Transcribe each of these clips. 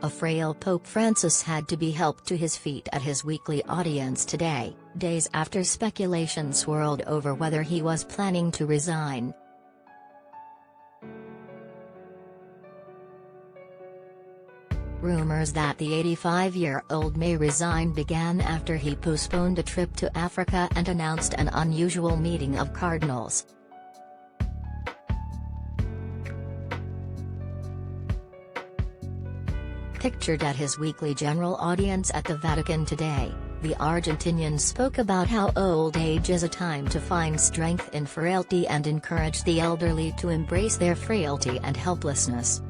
A frail Pope Francis had to be helped to his feet at his weekly audience today, days after speculation swirled over whether he was planning to resign. Rumors that the 85-year-old may resign began after he postponed a trip to Africa and announced an unusual meeting of cardinals. Pictured at his weekly general audience at the Vatican today, the Argentinian spoke about how old age is a time to find strength in frailty and encourage the elderly to embrace their frailty and helplessness.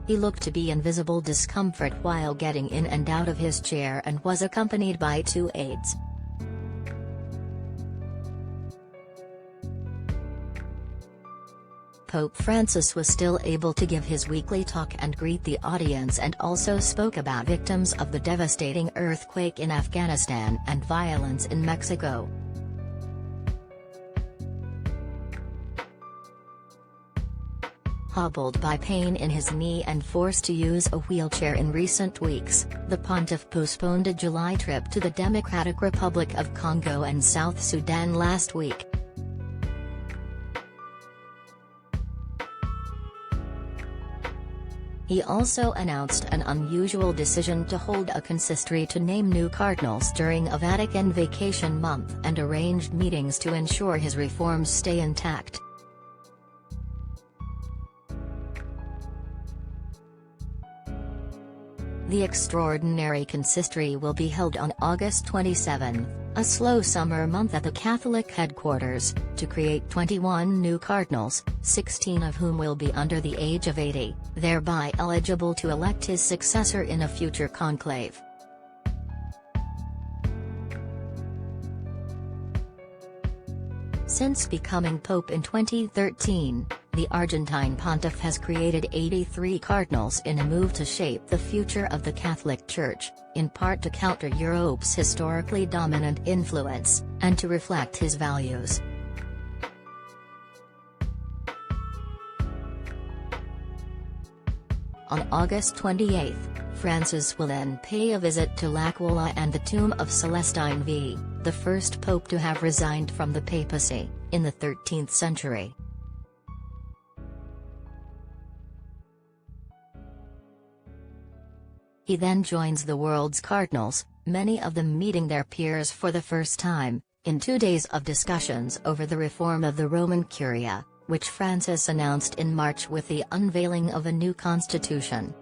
He looked to be in visible discomfort while getting in and out of his chair and was accompanied by 2 aides. Pope Francis was still able to give his weekly talk and greet the audience, and also spoke about victims of the devastating earthquake in Afghanistan and violence in Mexico. Hobbled by pain in his knee and forced to use a wheelchair in recent weeks, the pontiff postponed a July trip to the Democratic Republic of Congo and South Sudan last week. He also announced an unusual decision to hold a consistory to name new cardinals during a Vatican vacation month and arranged meetings to ensure his reforms stay intact. The extraordinary consistory will be held on August 27, a slow summer month at the Catholic headquarters, to create 21 new cardinals, 16 of whom will be under the age of 80, thereby eligible to elect his successor in a future conclave. Since becoming pope in 2013, the Argentine pontiff has created 83 cardinals in a move to shape the future of the Catholic Church, in part to counter Europe's historically dominant influence, and to reflect his values. On August 28, Francis will then pay a visit to L'Aquila and the tomb of Celestine V, the first pope to have resigned from the papacy, in the 13th century. He then joins the world's cardinals, many of them meeting their peers for the first time, in 2 days of discussions over the reform of the Roman Curia, which Francis announced in March with the unveiling of a new constitution.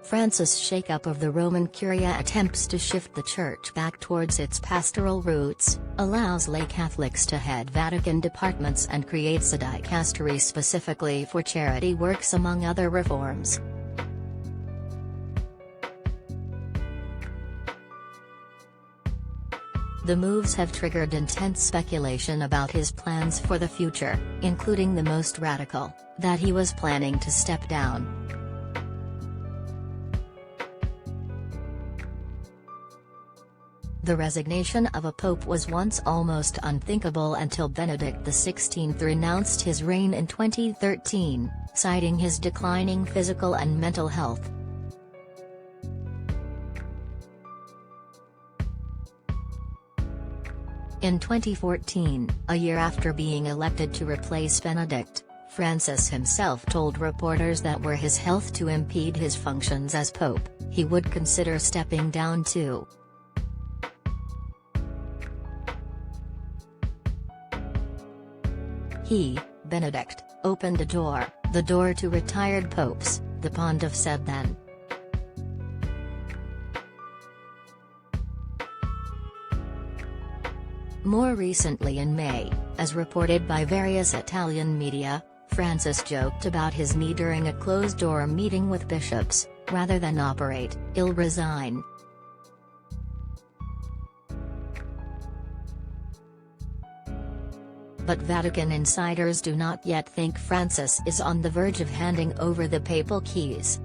Francis' shake-up of the Roman Curia attempts to shift the Church back towards its pastoral roots, allows lay Catholics to head Vatican departments and creates a dicastery specifically for charity works, among other reforms. The moves have triggered intense speculation about his plans for the future, including the most radical, that he was planning to step down. The resignation of a pope was once almost unthinkable until Benedict XVI renounced his reign in 2013, citing his declining physical and mental health. In 2014, a year after being elected to replace Benedict, Francis himself told reporters that were his health to impede his functions as pope, he would consider stepping down too. He, Benedict, opened a door, the door to retired popes, the pontiff said then. More recently in May, as reported by various Italian media, Francis joked about his knee during a closed-door meeting with bishops, rather than operate, "I'll resign." But Vatican insiders do not yet think Francis is on the verge of handing over the papal keys.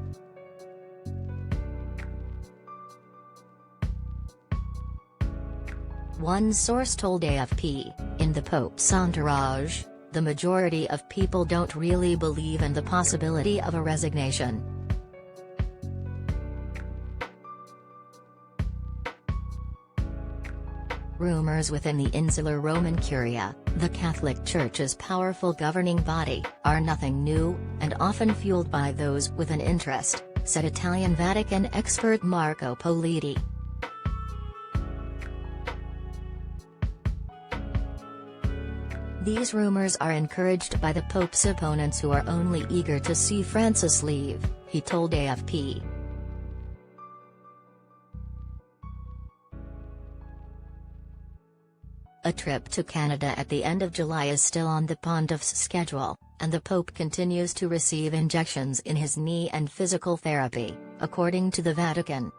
One source told AFP, in the Pope's entourage, the majority of people don't really believe in the possibility of a resignation. Rumors within the insular Roman Curia, the Catholic Church's powerful governing body, are nothing new, and often fueled by those with an interest, said Italian Vatican expert Marco Politi. These rumors are encouraged by the Pope's opponents who are only eager to see Francis leave, he told AFP. A trip to Canada at the end of July is still on the pontiff's schedule, and the Pope continues to receive injections in his knee and physical therapy, according to the Vatican.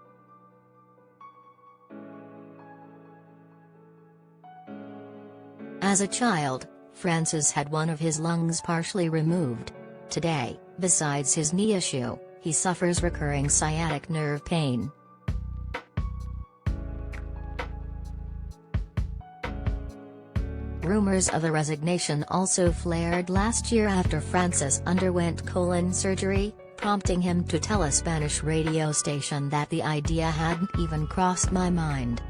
As a child, Francis had one of his lungs partially removed. Today, besides his knee issue, he suffers recurring sciatic nerve pain. Rumors of a resignation also flared last year after Francis underwent colon surgery, prompting him to tell a Spanish radio station that the idea hadn't even crossed my mind.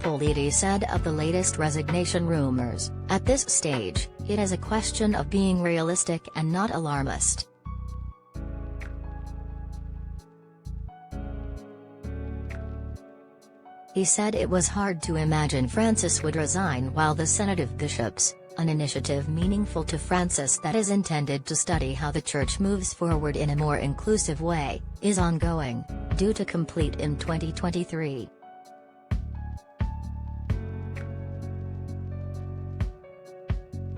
Politi said of the latest resignation rumors, "At this stage, it is a question of being realistic and not alarmist." He said it was hard to imagine Francis would resign while the Synod of Bishops, an initiative meaningful to Francis that is intended to study how the Church moves forward in a more inclusive way, is ongoing, due to complete in 2023.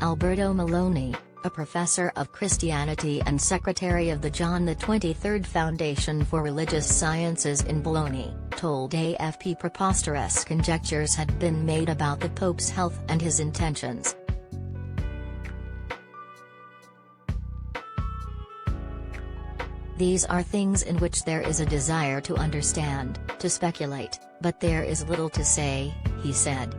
Alberto Maloney, a professor of Christianity and secretary of the John XXIII Foundation for Religious Sciences in Bologna, told AFP preposterous conjectures had been made about the Pope's health and his intentions. "These are things in which there is a desire to understand, to speculate, but there is little to say," he said.